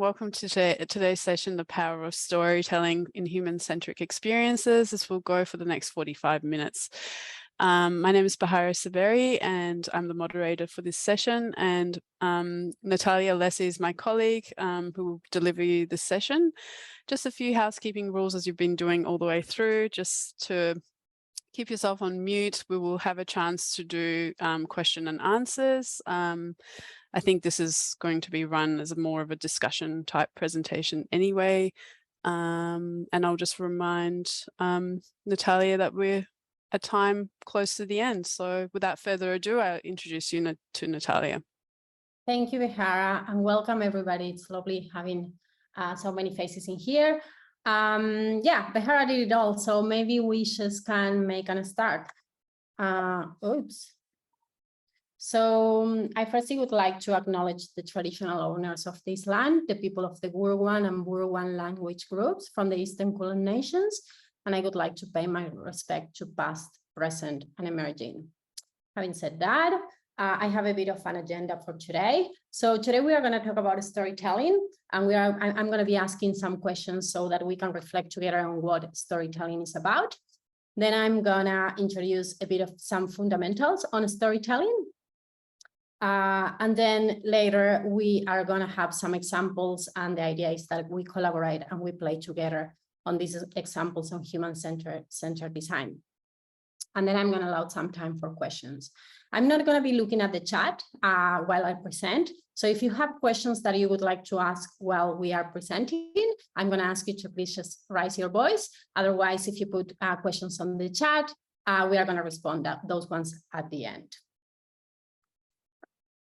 Welcome to today's session, The Power of Storytelling in Human-Centric Experiences. This will go for the next 45 minutes. My name is Bahara Saberi and I'm the moderator for this session, and Natalia Alessi is my colleague who will deliver you this session. Just a few housekeeping rules as you've been doing all the way through, just to keep yourself on mute. We will have a chance to do question and answers. I think this is going to be run as more of a discussion type presentation anyway. And I'll just remind Natalia that we're at time close to the end. So without further ado, I'll introduce you to Natalia. Thank you, Bahara, and welcome everybody. It's lovely having so many faces in here. Yeah, Bahara did it all, so maybe we just can make a start. So I firstly would like to acknowledge the traditional owners of this land, the people of the Gurwan and Burwan language groups from the Eastern Kulin nations, and I would like to pay my respect to past, present, and emerging. Having said that, I have a bit of an agenda for today. So today we are going to talk about storytelling, and I'm going to be asking some questions so that we can reflect together on what storytelling is about. Then I'm going to introduce a bit of some fundamentals on storytelling. And then later we are going to have some examples, and the idea is that we collaborate and we play together on these examples on human-centered design. And then I'm going to allow some time for questions. I'm not going to be looking at the chat while I present. So if you have questions that you would like to ask while we are presenting, I'm going to ask you to please just raise your voice. Otherwise, if you put questions on the chat, we are going to respond to those ones at the end.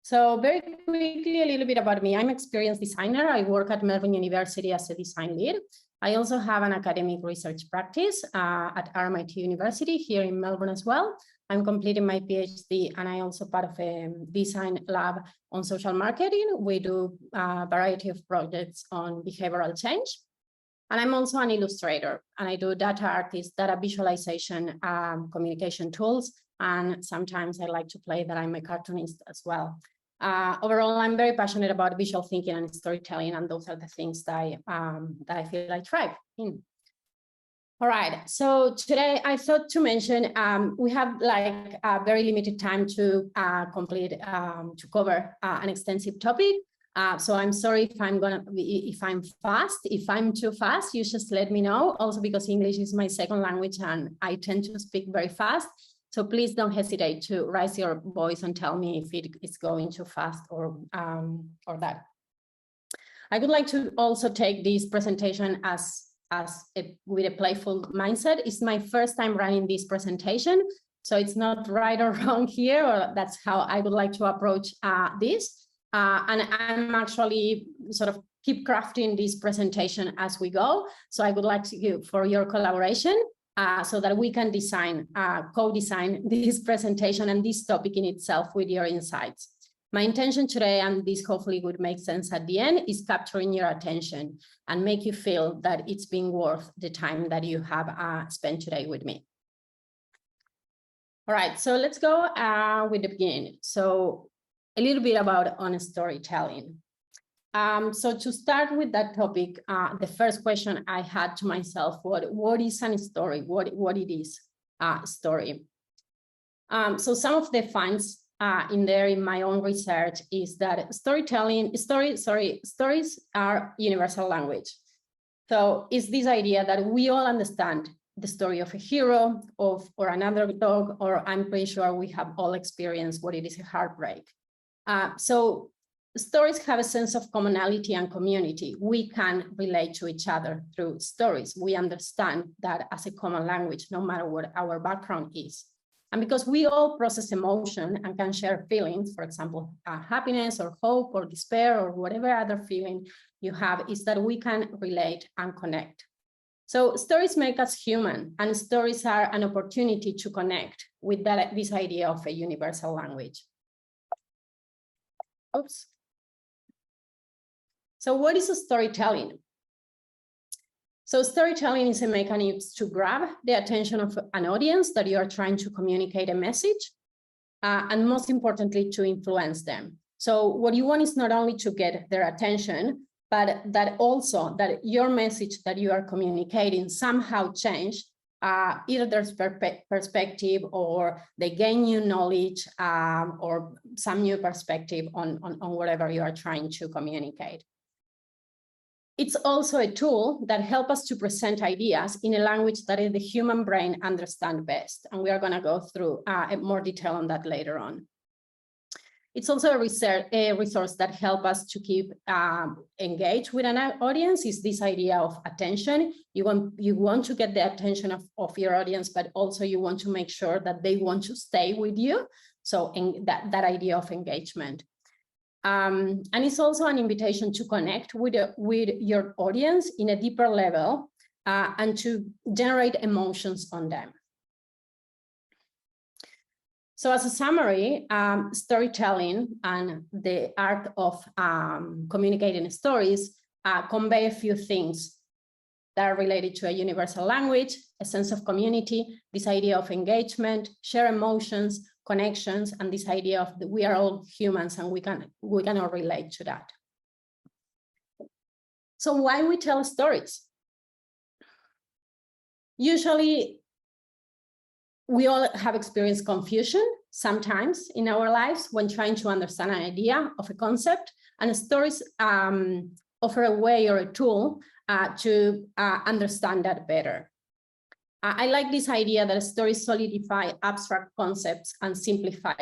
So very quickly, a little bit about me. I'm an experienced designer. I work at Melbourne University as a design lead. I also have an academic research practice at RMIT University here in Melbourne as well. I'm completing my PhD, and I'm also part of a design lab on social marketing. We do a variety of projects on behavioral change. And I'm also an illustrator, and I do data artist, data visualization, communication tools. And sometimes I like to play that I'm a cartoonist as well. Overall, I'm very passionate about visual thinking and storytelling, and those are the things that I feel I thrive in. All right, so today I thought to mention we have like a very limited time to cover an extensive topic. So I'm sorry if I'm fast. If I'm too fast, you just let me know. Also because English is my second language and I tend to speak very fast. So please don't hesitate to raise your voice and tell me if it is going too fast or that. I would like to also take this presentation with a playful mindset. It's my first time running this presentation, so it's not right or wrong here, or that's how I would like to approach this. And I'm actually sort of keep crafting this presentation as we go. So I would like to for your collaboration. So that we can co-design this presentation and this topic in itself with your insights. My intention today, and this hopefully would make sense at the end, is capturing your attention and make you feel that it's been worth the time that you have spent today with me. All right, so let's go with the beginning. So a little bit about storytelling. So to start with that topic, the first question I had to myself, what is a story? What it is a story? So some of the finds in my own research is that stories are universal language. So it's this idea that we all understand the story of a hero or another dog, or I'm pretty sure we have all experienced what it is a heartbreak. So stories have a sense of commonality and community. We can relate to each other through stories. We understand that as a common language, no matter what our background is. And because we all process emotion and can share feelings, for example, happiness or hope or despair or whatever other feeling you have, is that we can relate and connect. So stories make us human, and stories are an opportunity to connect with this idea of a universal language. Oops. So what is storytelling? So storytelling is a mechanism to grab the attention of an audience that you are trying to communicate a message, and most importantly, to influence them. So what you want is not only to get their attention, but that also that your message that you are communicating somehow changed either their perspective, or they gain new knowledge, or some new perspective on whatever you are trying to communicate. It's also a tool that helps us to present ideas in a language that the human brain understands best. And we are going to go through more detail on that later on. It's also a resource that helps us to keep engaged with an audience. Is this idea of attention. You want to get the attention of your audience, but also you want to make sure that they want to stay with you. So that idea of engagement. And it's also an invitation to connect with your audience in a deeper level and to generate emotions on them. So as a summary, storytelling and the art of communicating stories convey a few things that are related to a universal language, a sense of community, this idea of engagement, share emotions, connections, and this idea of we are all humans and we can all relate to that. So why we tell stories? Usually, we all have experienced confusion sometimes in our lives when trying to understand an idea of a concept, and stories offer a way or a tool to understand that better. I like this idea that stories solidify abstract concepts and simplify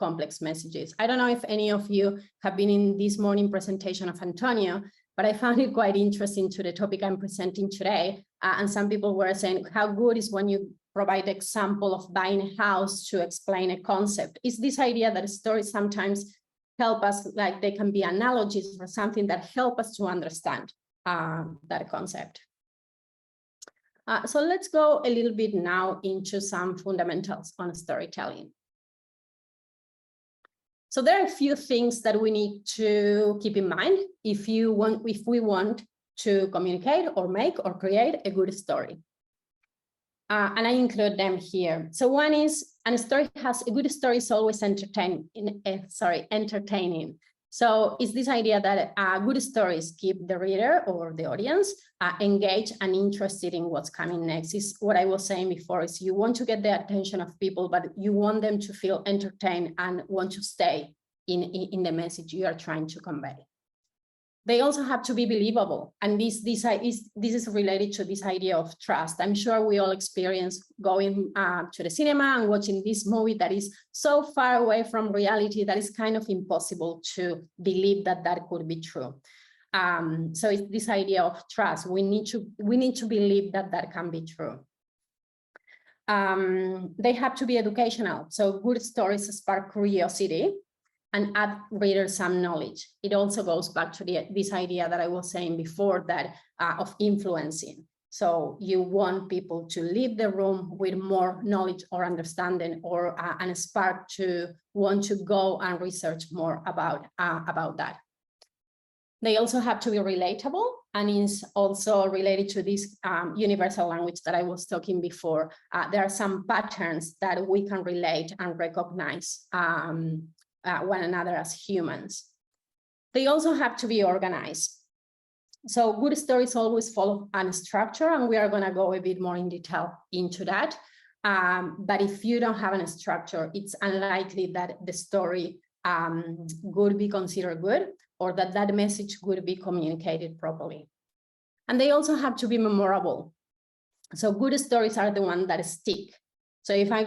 complex messages. I don't know if any of you have been in this morning presentation of Antonio, but I found it quite interesting to the topic I'm presenting today. And some people were saying how good is when you provide example of buying a house to explain a concept. It's this idea that stories sometimes help us, like they can be analogies for something that help us to understand that concept. So let's go a little bit now into some fundamentals on storytelling. So there are a few things that we need to keep in mind if we want to communicate or make or create a good story. And I include them here. So one is, a good story is always entertaining. So it's this idea that good stories keep the reader or the audience engaged and interested in what's coming next. Is what I was saying before, is you want to get the attention of people, but you want them to feel entertained and want to stay in the message you are trying to convey. They also have to be believable. And this is related to this idea of trust. I'm sure we all experience going to the cinema and watching this movie that is so far away from reality that it's kind of impossible to believe that that could be true. So it's this idea of trust. We need to believe that that can be true. They have to be educational. So good stories spark curiosity and add readers some knowledge. It also goes back to this idea that I was saying before, that of influencing. So you want people to leave the room with more knowledge or understanding, or and a spark to want to go and research more about that. They also have to be relatable, and is also related to this universal language that I was talking before. There are some patterns that we can relate and recognize one another as humans. They also have to be organized. So good stories always follow a structure, and we are going to go a bit more in detail into that. But if you don't have a structure, it's unlikely that the story would be considered good, or that message would be communicated properly. And they also have to be memorable. So good stories are the ones that stick. So if I'm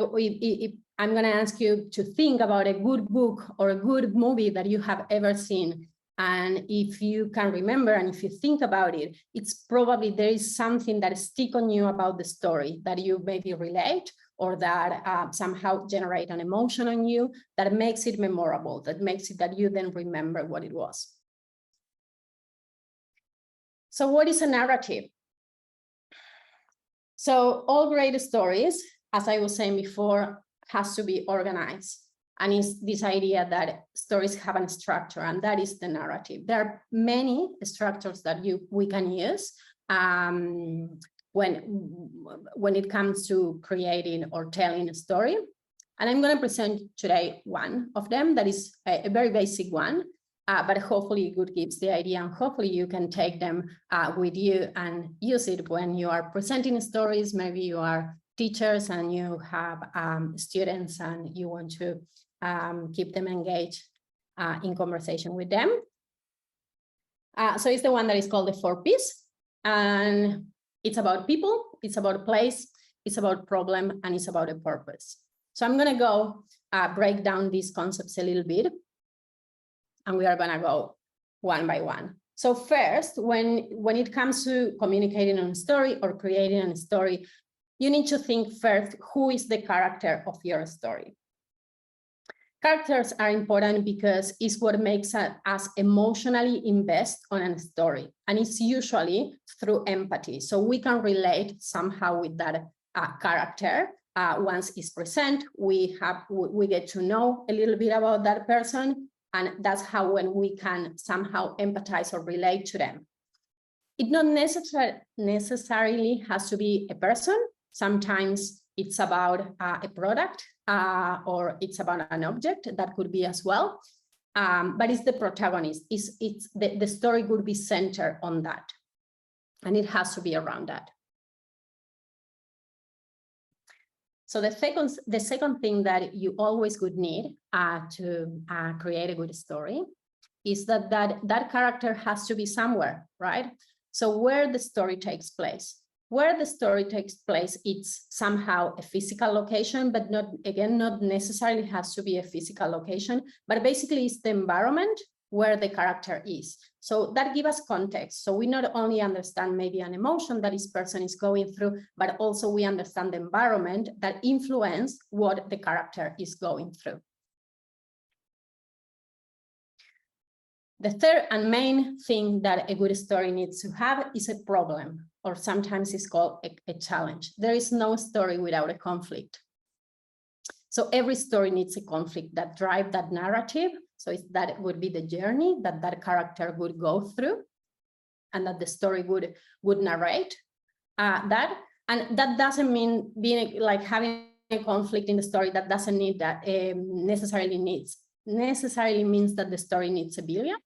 going to ask you to think about a good book or a good movie that you have ever seen, and if you can remember and if you think about it, it's probably there is something that stick on you about the story that you maybe relate, or that somehow generate an emotion on you that makes it memorable, that makes it that you then remember what it was. So what is a narrative? So all great stories, as I was saying before, has to be organized. And it's this idea that stories have a structure, and that is the narrative. There are many structures that we can use when it comes to creating or telling a story. And I'm going to present today one of them that is a very basic one. but hopefully it gives the idea, and hopefully you can take them with you and use it when you are presenting stories. Maybe you are teachers and you have students and you want to keep them engaged in conversation with them. So it's the one that is called the 4Ps, and it's about people, it's about place, it's about problem, and it's about a purpose. So I'm gonna go break down these concepts a little bit, and we are gonna go one by one. So first, when it comes to communicating on a story or creating a story, you need to think first, who is the character of your story? Characters are important because it's what makes us emotionally invest on a story, and it's usually through empathy. So we can relate somehow with that character. Once it's present, we get to know a little bit about that person, and that's how when we can somehow empathize or relate to them. It not necessarily has to be a person. Sometimes it's about a product or it's about an object, that could be as well. But it's the protagonist. It's the story could be centered on that, and it has to be around that. So the second thing that you always would need to create a good story is that character has to be somewhere, right? So where the story takes place. Where the story takes place, it's somehow a physical location, but not necessarily has to be a physical location, but basically it's the environment where the character is. So that gives us context. So we not only understand maybe an emotion that this person is going through, but also we understand the environment that influences what the character is going through. The third and main thing that a good story needs to have is a problem, or sometimes it's called a challenge. There is no story without a conflict. So every story needs a conflict that drives that narrative. So that would be the journey that character would go through, and that the story would narrate that. And that doesn't mean being like having a conflict in the story. That doesn't need that necessarily means that the story needs a villain,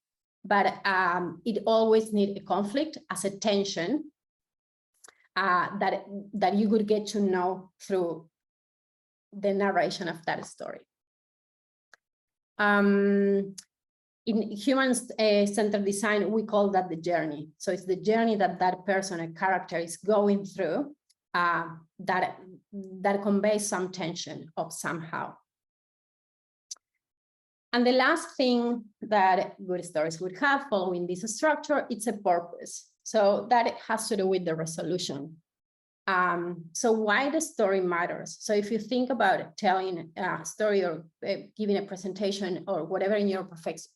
but it always needs a conflict as a tension that you would get to know through the narration of that story. In human-centered design, we call that the journey. So it's the journey that person, a character, is going through that conveys some tension of somehow. And the last thing that good stories would have following this structure, it's a purpose. So that has to do with the resolution. So why the story matters. So if you think about telling a story or giving a presentation or whatever in your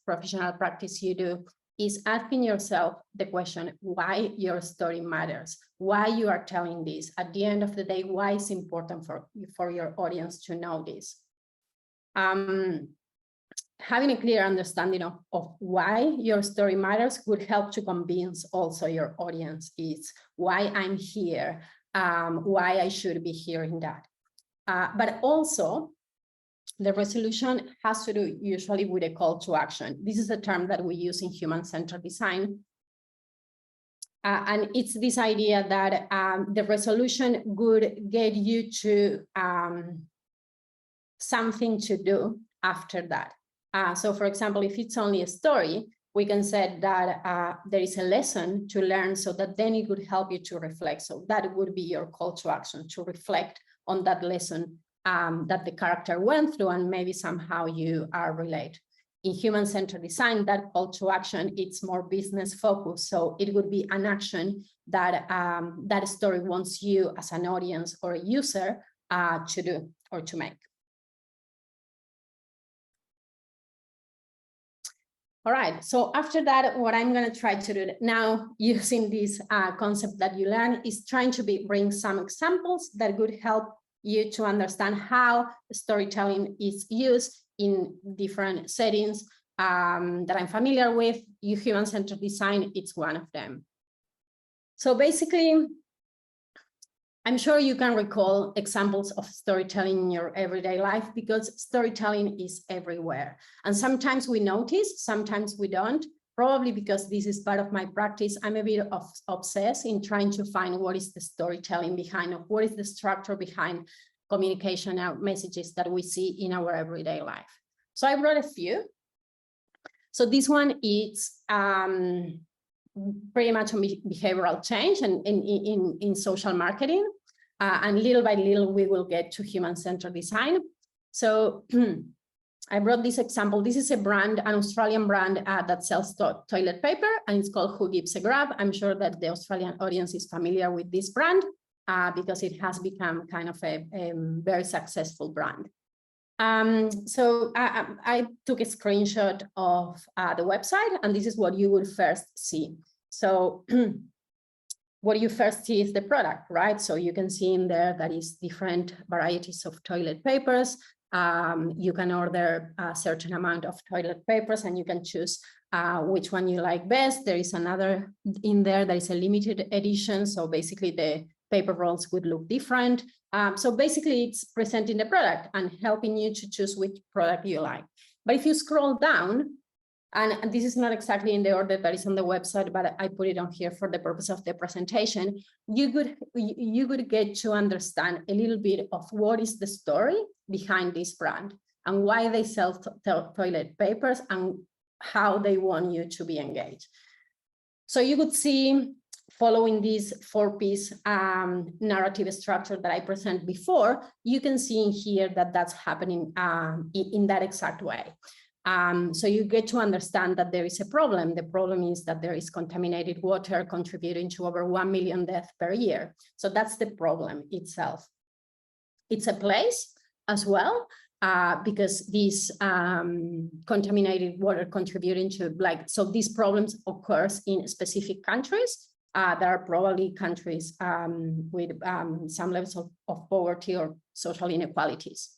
professional practice you do, is asking yourself the question, why your story matters, why you are telling this. At the end of the day, why it's important for your audience to know this. Having a clear understanding of why your story matters would help to convince also your audience is why I'm here, why I should be hearing that. But also, the resolution has to do usually with a call to action. This is a term that we use in human-centered design. And it's this idea that the resolution would get you to something to do after that. So for example, if it's only a story, we can say that there is a lesson to learn, so that then it would help you to reflect. So that would be your call to action, to reflect on that lesson that the character went through, and maybe somehow you are relate. In human-centered design, that call to action, it's more business focused. So it would be an action that that story wants you as an audience or a user to do or to make. All right, so after that, what I'm going to try to do now, using this concept that you learn, is trying to bring some examples that would help you to understand how storytelling is used in different settings that I'm familiar with. Human-centered design, it's one of them. So basically, I'm sure you can recall examples of storytelling in your everyday life because storytelling is everywhere. And sometimes we notice, sometimes we don't, probably because this is part of my practice. I'm a bit obsessed in trying to find what is the storytelling behind, or what is the structure behind communication and messages that we see in our everyday life. So I brought a few. So this one is pretty much on behavioral change and in social marketing. And little by little, we will get to human-centered design. So I brought this example. This is a brand, an Australian brand that sells toilet paper, and it's called Who Gives a Grab. I'm sure that the Australian audience is familiar with this brand because it has become kind of a very successful brand. So I took a screenshot of the website, and this is what you will first see. So what you first see is the product, right? So you can see in there that is different varieties of toilet papers. You can order a certain amount of toilet papers and you can choose which one you like best. There is another in there that is a limited edition. So basically the paper rolls would look different. So basically it's presenting the product and helping you to choose which product you like. But if you scroll down, and this is not exactly in the order that is on the website, but I put it on here for the purpose of the presentation, you could get to understand a little bit of what is the story behind this brand and why they sell toilet papers and how they want you to be engaged. So you could see, following this 4-piece narrative structure that I presented before, you can see in here that that's happening in that exact way. So you get to understand that there is a problem. The problem is that there is contaminated water contributing to over 1 million deaths per year. So that's the problem itself. It's a place as well, because this contaminated water contributing to so these problems occurs in specific countries. There are probably countries with some levels of poverty or social inequalities.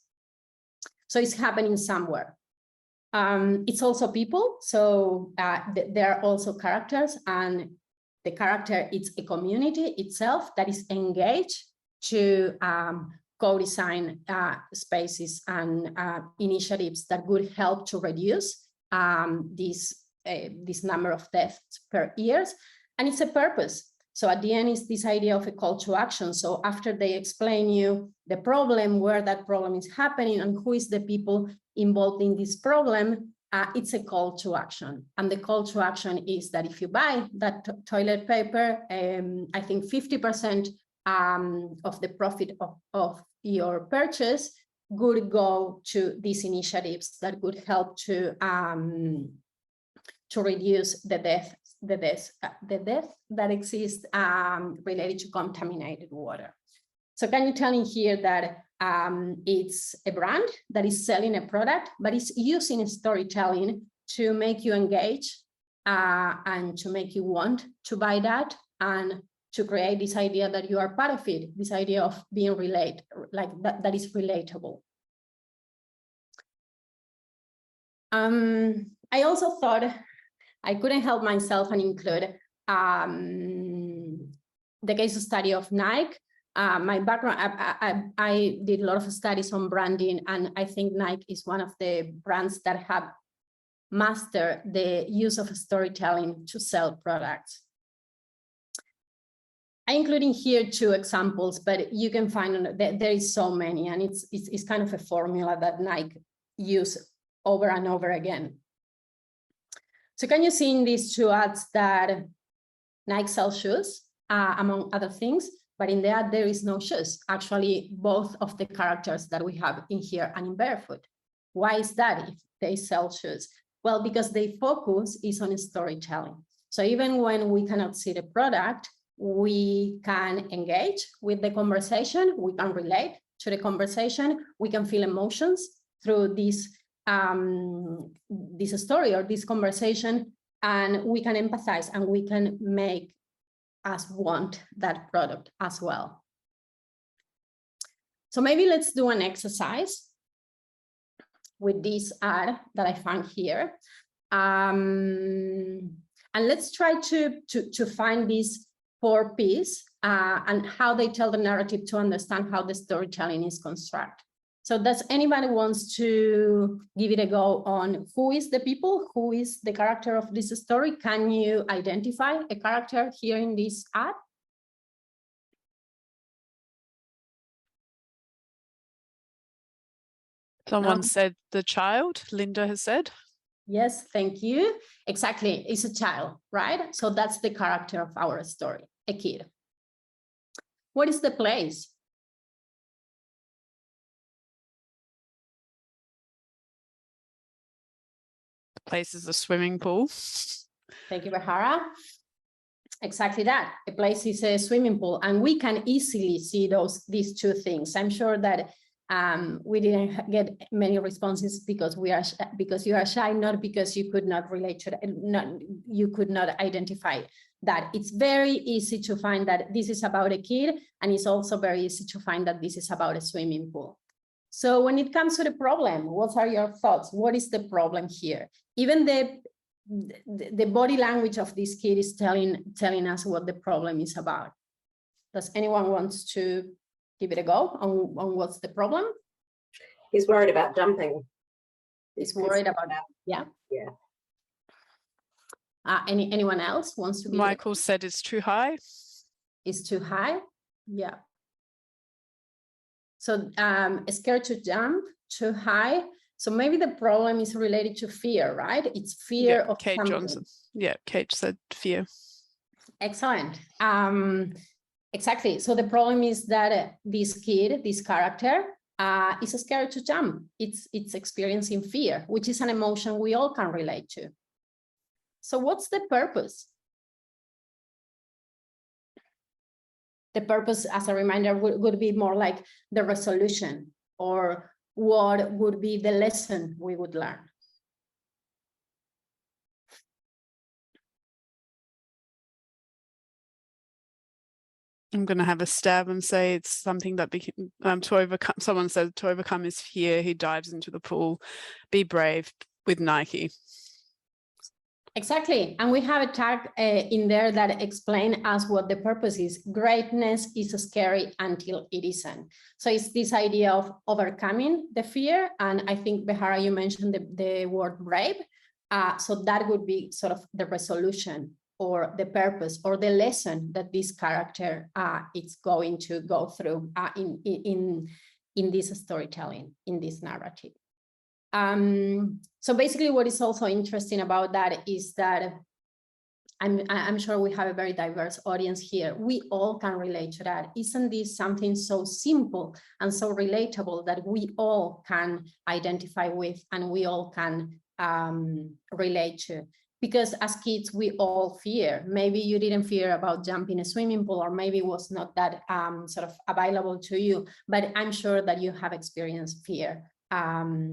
So it's happening somewhere. It's also people, so there are also characters, and the character is a community itself that is engaged to co-design spaces and initiatives that would help to reduce this number of deaths per year. And it's a purpose. So at the end is this idea of a call to action. So after they explain you the problem, where that problem is happening and who is the people involved in this problem, it's a call to action. And the call to action is that if you buy that toilet paper, I think 50% of the profit of your purchase would go to these initiatives that would help to reduce the death that exists related to contaminated water. So can you tell me here that it's a brand that is selling a product, but it's using storytelling to make you engage and to make you want to buy that, and to create this idea that you are part of it, this idea of being like that is relatable. I also thought I couldn't help myself and include the case study of Nike. My background, I did a lot of studies on branding, and I think Nike is one of the brands that have mastered the use of storytelling to sell products. I including here 2 examples, but you can find there is so many, and it's kind of a formula that Nike use over and over again. So can you see in these 2 ads that Nike sells shoes, among other things, but in the ad there is no shoes. Actually, both of the characters that we have in here and in barefoot. Why is that if they sell shoes? Well, because their focus is on storytelling. So even when we cannot see the product, we can engage with the conversation, we can relate to the conversation, we can feel emotions through this story or this conversation, and we can empathize and we can make us want that product as well. So maybe let's do an exercise with this ad that I found here. And let's try to find these 4Ps and how they tell the narrative to understand how the storytelling is constructed. So does anybody wants to give it a go on who is the people, who is the character of this story? Can you identify a character here in this ad? Someone said the child, Linda has said. Yes, thank you. Exactly, it's a child, right? So that's the character of our story, a kid. What is the place? The place is a swimming pool. Thank you, Bahara. Exactly that. A place is a swimming pool, and we can easily see these two things. I'm sure that we didn't get many responses because you are shy, not because you could not relate to that, you could not identify that. It's very easy to find that this is about a kid, and it's also very easy to find that this is about a swimming pool. So when it comes to the problem, what are your thoughts? What is the problem here? Even the body language of this kid is telling us what the problem is about. Does anyone want to give it a go on what's the problem? He's worried about jumping. He's worried about that. Yeah. Yeah. Anyone else wants to? Michael said it's too high. It's too high. Yeah. So scared to jump, too high. So maybe the problem is related to fear, right? It's fear of Kate something. Johnson. Yeah, Kate said fear. Excellent. Exactly. So the problem is that this kid, this character, is scared to jump. It's experiencing fear, which is an emotion we all can relate to. So what's the purpose? The purpose, as a reminder, would be more like the resolution, or what would be the lesson we would learn. I'm going to have a stab and say it's something that to overcome. Someone said to overcome his fear, he dives into the pool. Be brave with Nike. Exactly. And we have a tag in there that explains us what the purpose is. Greatness is scary until it isn't. So it's this idea of overcoming the fear. And I think, Behara, you mentioned the word brave. So that would be sort of the resolution, or the purpose, or the lesson that this character is going to go through in this storytelling, in this narrative. So basically what is also interesting about that is that I'm sure we have a very diverse audience here. We all can relate to that. Isn't this something so simple and so relatable that we all can identify with and we all can relate to? Because as kids, we all fear. Maybe you didn't fear about jumping a swimming pool, or maybe it was not that sort of available to you, but I'm sure that you have experienced fear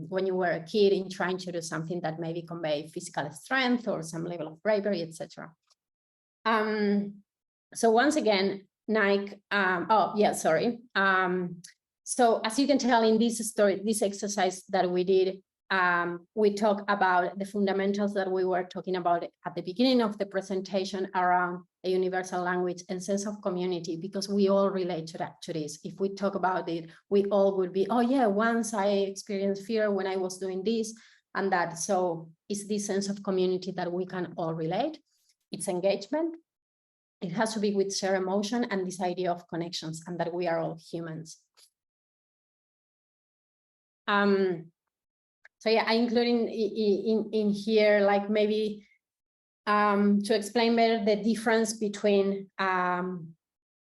when you were a kid in trying to do something that maybe convey physical strength or some level of bravery, etc. So once again, Nike, so as you can tell in this story, this exercise that we did, we talk about the fundamentals that we were talking about at the beginning of the presentation around a universal language and sense of community, because we all relate to this. If we talk about it, we all would be, oh yeah, once I experienced fear when I was doing this and that. So it's this sense of community that we can all relate. It's engagement. It has to be with shared emotion and this idea of connections, and that we are all humans. So yeah, I include in here, like maybe to explain better the difference between an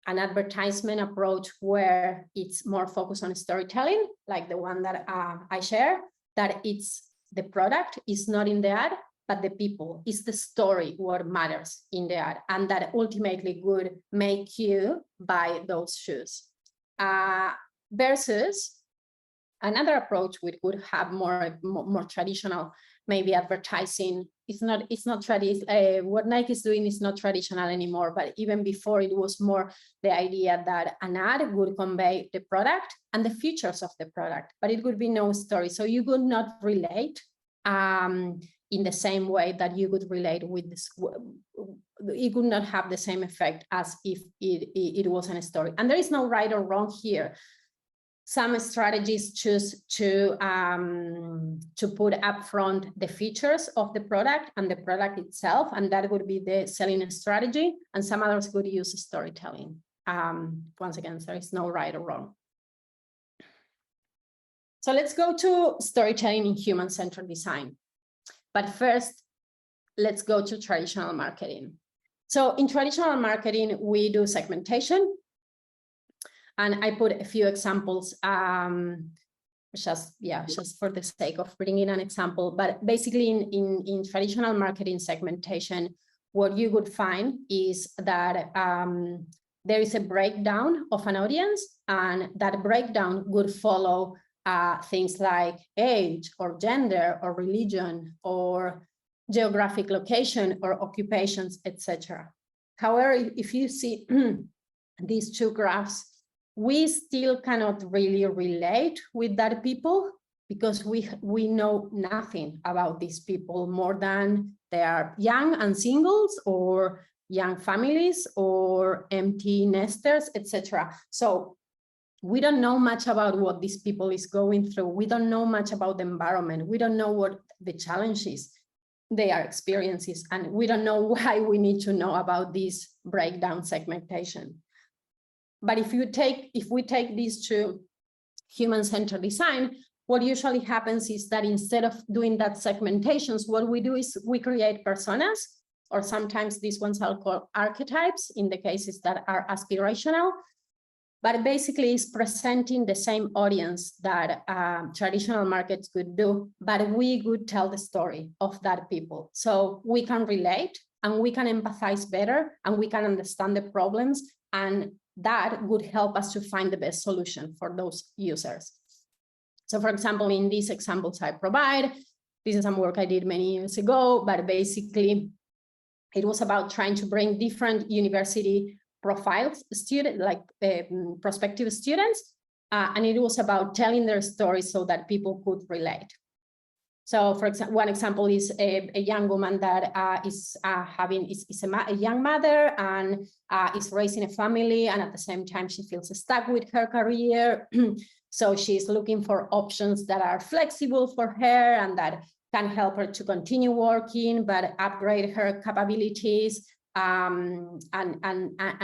advertisement approach where it's more focused on storytelling, like the one that I share, that it's the product is not in the ad, but the people, is the story what matters in the ad, and that ultimately would make you buy those shoes. Versus another approach which would have more traditional, maybe advertising. It's not traditional. What Nike is doing is not traditional anymore, but even before it was more the idea that an ad would convey the product and the features of the product, but it would be no story. So you would not relate in the same way that you would relate with this. It would not have the same effect as if it wasn't a story. And there is no right or wrong here. Some strategies choose to put upfront the features of the product and the product itself, and that would be the selling strategy. And some others would use storytelling. Once again, there is no right or wrong. So let's go to storytelling in human-centered design. But first, let's go to traditional marketing. So in traditional marketing, we do segmentation. And I put a few examples, just for the sake of bringing an example. But basically in traditional marketing segmentation, what you would find is that there is a breakdown of an audience, and that breakdown would follow things like age or gender or religion or geographic location or occupations, etc. However, if you see these two graphs, we still cannot really relate with that people because we know nothing about these people more than they are young and singles or young families or empty nesters, etc. So we don't know much about what these people is going through. We don't know much about the environment. We don't know what the challenges they are experiencing, and we don't know why we need to know about this breakdown segmentation. But if we take these to human-centered design, what usually happens is that instead of doing that segmentations, what we do is we create personas, or sometimes these ones are called archetypes in the cases that are aspirational. But basically it's presenting the same audience that traditional markets could do, but we could tell the story of that people. So we can relate and we can empathize better and we can understand the problems, and that would help us to find the best solution for those users. So for example, in these examples I provide, this is some work I did many years ago, but basically it was about trying to bring different university profiles, prospective students, and it was about telling their stories so that people could relate. So, for example, one example is a young woman that is a young mother and is raising a family, and at the same time she feels stuck with her career. So she's looking for options that are flexible for her and that can help her to continue working, but upgrade her capabilities. And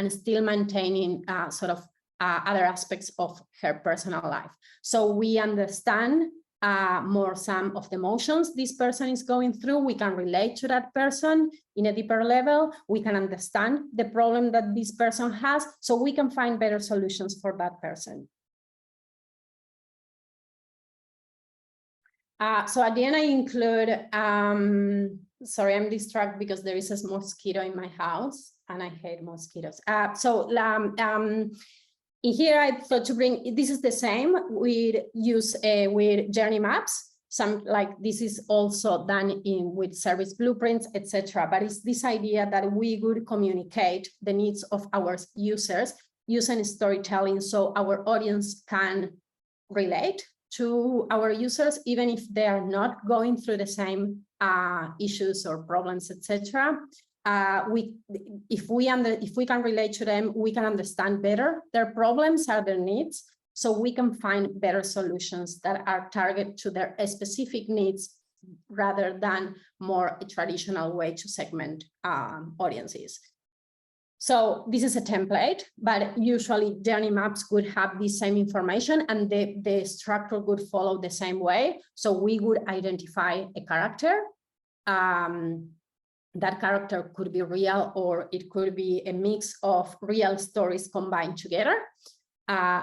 still maintaining other aspects of her personal life. So we understand more some of the emotions this person is going through. We can relate to that person in a deeper level. We can understand the problem that this person has, so we can find better solutions for that person. So at the end, I include, sorry, I'm distracted because there is a mosquito in my house and I hate mosquitoes. In here, I thought to bring, this is the same, we use with journey maps. This is also done with service blueprints, etc. But it's this idea that we would communicate the needs of our users using storytelling so our audience can relate to our users, even if they are not going through the same issues or problems, etc. If we can relate to them, we can understand better their problems or their needs, so we can find better solutions that are targeted to their specific needs rather than more a traditional way to segment audiences. So this is a template, but usually journey maps would have the same information and the structure would follow the same way. So we would identify a character. That character could be real, or it could be a mix of real stories combined together.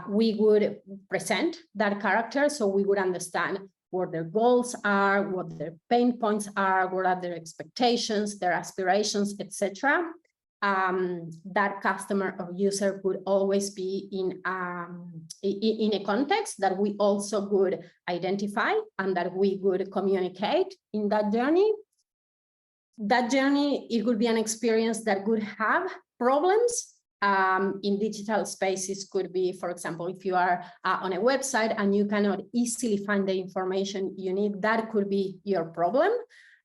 We would present that character, so we would understand what their goals are, what their pain points are, what are their expectations, their aspirations, etc. That customer or user would always be in a context that we also would identify and that we would communicate in that journey. That journey, it would be an experience that would have problems. In digital spaces could be, for example, if you are on a website and you cannot easily find the information you need, that could be your problem.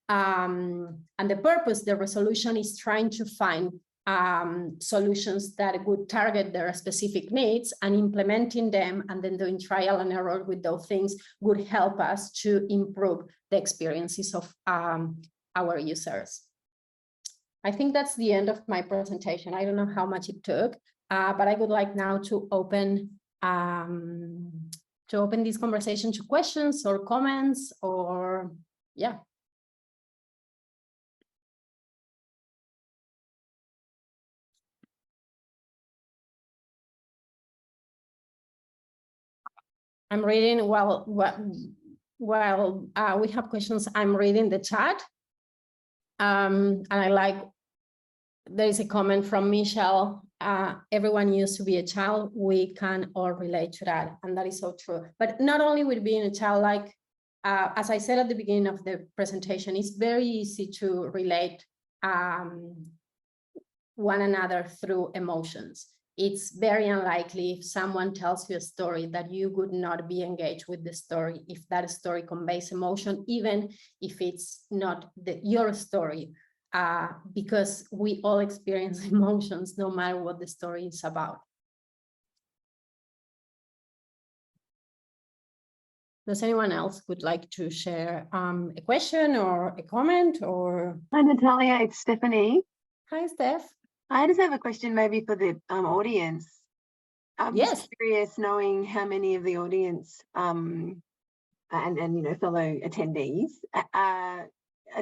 And the purpose, the resolution, is trying to find solutions that would target their specific needs, and implementing them and then doing trial and error with those things would help us to improve the experiences of our users. I think that's the end of my presentation. I don't know how much it took, but I would like now to open this conversation to questions or comments, or yeah. I'm reading while we have questions. I'm reading the chat, and I like, there is a comment from Michelle. Everyone used to be a child. We can all relate to that, and that is so true. But not only with being a child, like as I said at the beginning of the presentation, it's very easy to relate one another through emotions. It's very unlikely if someone tells you a story that you would not be engaged with the story if that story conveys emotion, even if it's not your story, because we all experience emotions no matter what the story is about. Does anyone else would like to share a question or a comment? Or Hi, Natalia, it's Stephanie. Hi, Steph. I just have a question maybe for the audience. I'm just curious, knowing how many of the audience and you know, fellow attendees are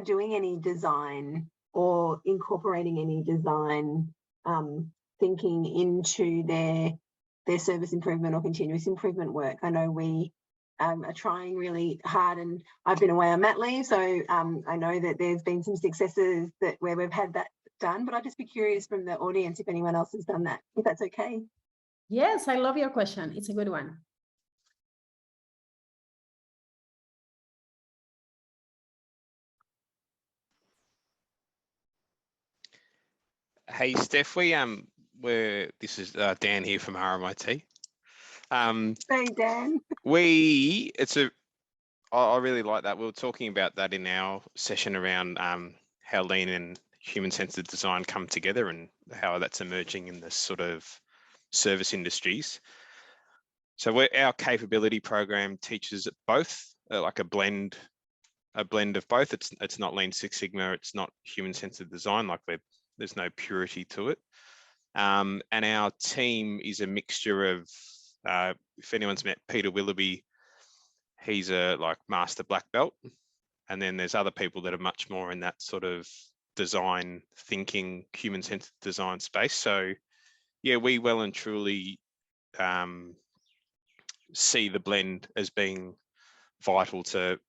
doing any design or incorporating any design thinking into their service improvement or continuous improvement work. I know we are trying really hard, and I've been away on mat leave, so I know that there's been some successes where we've had that done, but I'd just be curious from the audience if anyone else has done that, if that's okay. Yes, I love your question. It's a good one. Hey, Steph, this is Dan here from RMIT. Hey, Dan. I really like that. We were talking about that in our session around how lean and human-centered design come together and how that's emerging in the sort of service industries. So our capability program teaches both, like a blend of both. It's not Lean Six Sigma, it's not human-centered design, like there's no purity to it. And our team is a mixture of, if anyone's met Peter Willoughby, he's a master black belt. And then there's other people that are much more in that sort of design thinking, human-centered design space. So yeah, we well and truly see the blend as being vital to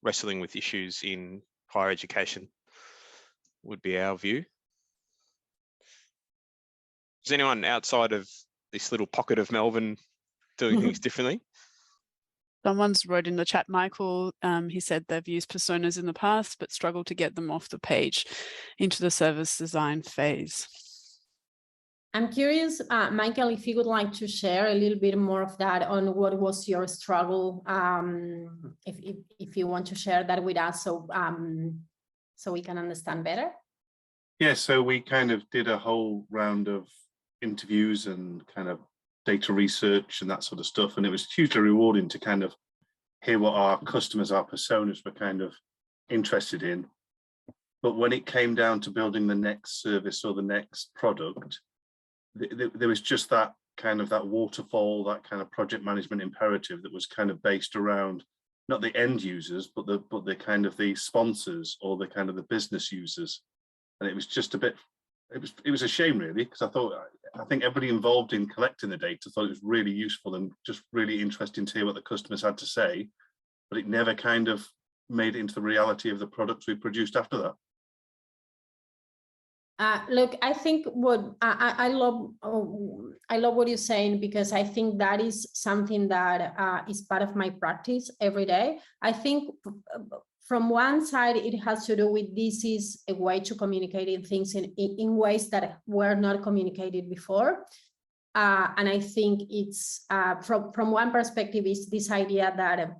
wrestling with issues in higher education, would be our view. Is anyone outside of this little pocket of Melbourne doing things differently? Someone's wrote in the chat, Michael, he said they've used personas in the past, but struggled to get them off the page into the service design phase. I'm curious, Michael, if you would like to share a little bit more of that on what was your struggle, if you want to share that with us, so we can understand better. Yeah, so we kind of did a whole round of interviews and kind of data research and that sort of stuff, and it was hugely rewarding to kind of hear what our customers, our personas were kind of interested in. But when it came down to building the next service or the next product, there was just that kind of that waterfall, that kind of project management imperative that was kind of based around not the end users, but the kind of the sponsors or the kind of the business users. And it was just a bit, it was a shame really, because I think everybody involved in collecting the data thought it was really useful and just really interesting to hear what the customers had to say, but it never kind of made it into the reality of the products we produced after that. Look, I think what I love what you're saying, because I think that is something that is part of my practice every day. I think from one side, it has to do with this is a way to communicate things in ways that were not communicated before. And I think it's from one perspective is this idea that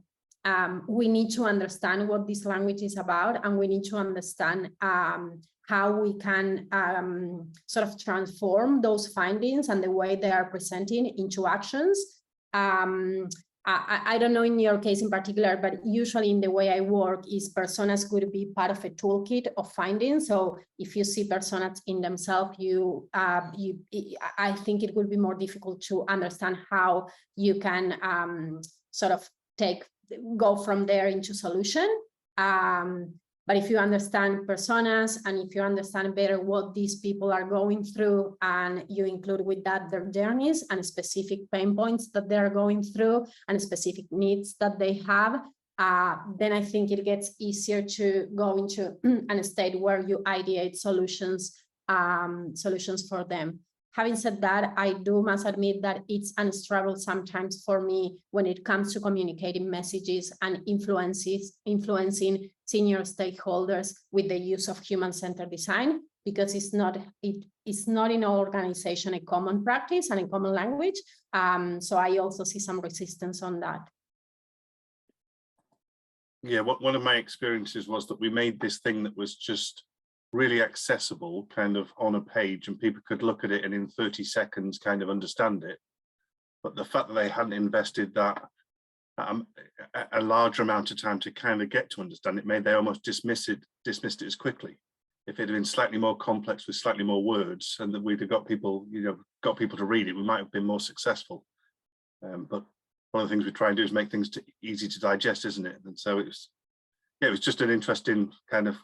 we need to understand what this language is about, and we need to understand how we can sort of transform those findings and the way they are presenting into actions. I don't know in your case in particular, but usually in the way I work is personas could be part of a toolkit of findings. So if you see personas in themselves, I think it would be more difficult to understand how you can sort of go from there into solution. But if you understand personas, and if you understand better what these people are going through, and you include with that their journeys and specific pain points that they're going through and specific needs that they have, then I think it gets easier to go into a state where you ideate solutions for them. Having said that, I must admit that it's a struggle sometimes for me when it comes to communicating messages and influencing senior stakeholders with the use of human-centered design, because it's not in our organization a common practice and a common language. So I also see some resistance on that. Yeah, one of my experiences was that we made this thing that was just really accessible kind of on a page, and people could look at it and in 30 seconds kind of understand it. But the fact that they hadn't invested that a larger amount of time to kind of get to understand it, they almost dismissed it as quickly. If it had been slightly more complex with slightly more words, and that we'd have got people to read it, we might have been more successful. But one of the things we try and do is make things easy to digest, isn't it? And so it was just an interesting kind of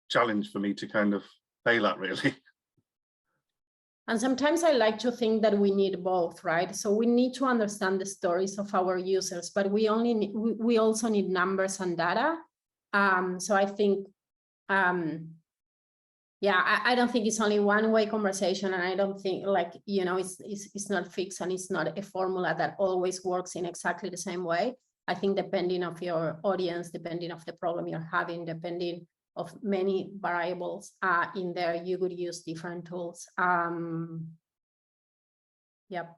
challenge for me to kind of fail at, really. And sometimes I like to think that we need both, right? So we need to understand the stories of our users, but we also need numbers and data. So I think, yeah, I don't think it's only one-way conversation, and I don't think it's not fixed, and it's not a formula that always works in exactly the same way. I think depending of your audience, depending of the problem you're having, depending of many variables in there, you could use different tools. Yep.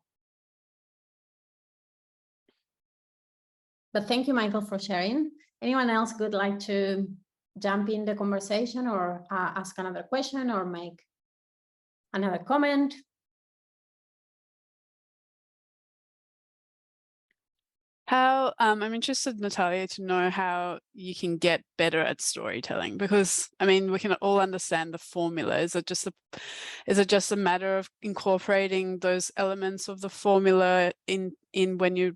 But thank you, Michael, for sharing. Anyone else would like to jump in the conversation, or ask another question, or make another comment? I'm interested, Natalia, to know how you can get better at storytelling, because I mean, we can all understand the formula. Is it just a matter of incorporating those elements of the formula in when you're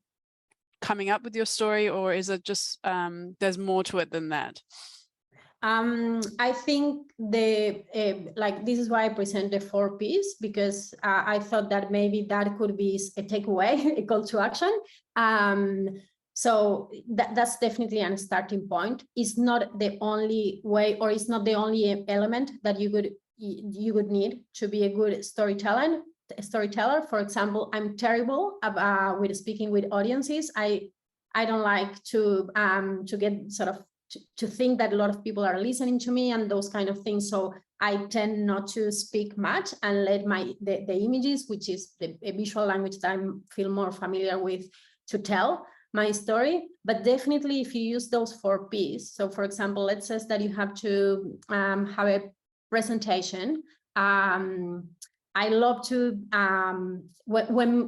coming up with your story, or is it just there's more to it than that? I think this is why I present the 4 Ps, because I thought that maybe that could be a takeaway, a call to action. So that's definitely a starting point. It's not the only way, or it's not the only element that you would need to be a good storyteller. For example, I'm terrible with speaking with audiences. I don't like to get sort of to think that a lot of people are listening to me and those kind of things. So I tend not to speak much and let the images, which is a visual language that I feel more familiar with, to tell my story. But definitely if you use those 4 Ps, so for example, let's say that you have to have a presentation. I love to, when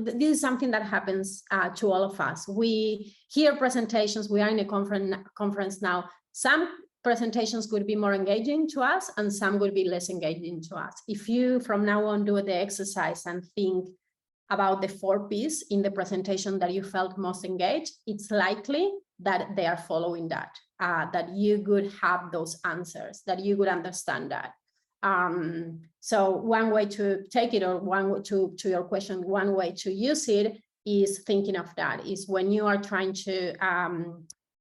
this is something that happens to all of us. We hear presentations, we are in a conference now. Some presentations could be more engaging to us, and some would be less engaging to us. If you from now on do the exercise and think about the 4 Ps in the presentation that you felt most engaged, it's likely that they are following that, that you could have those answers, that you could understand that. So one way to take it, or one way to your question, one way to use it is thinking of that, is when you are trying to,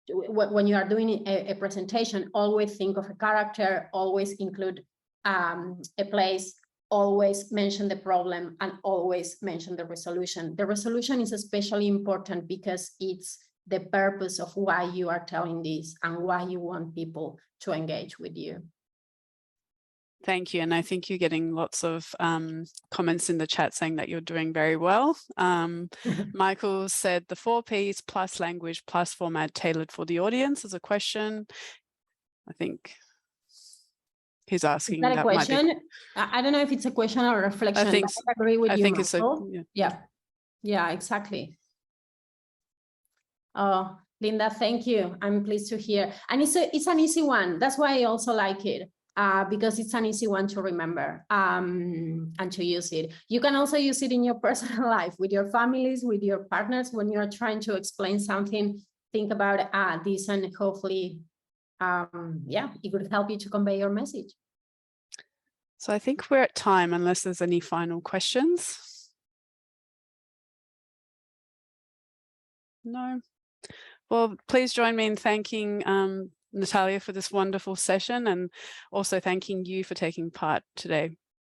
when you are doing a presentation, always think of a character, always include a place, always mention the problem, and always mention the resolution. The resolution is especially important because it's the purpose of why you are telling this and why you want people to engage with you. Thank you. And I think you're getting lots of comments in the chat saying that you're doing very well. Michael said the 4 Ps plus language plus format tailored for the audience is a question. I think he's asking. Is that a question? Might be... I don't know if it's a question or a reflection. I think, I agree with you, think Michael. it's Yeah, exactly. Oh, Linda, thank you. I'm pleased to hear. And it's an easy one. That's why I also like it. Because it's an easy one to remember and to use it. You can also use it in your personal life, with your families, with your partners, when you're trying to explain something. Think about this, and hopefully, it could help you to convey your message. So I think we're at time, unless there's any final questions. No. Well, please join me in thanking Natalia for this wonderful session, and also thanking you for taking part today.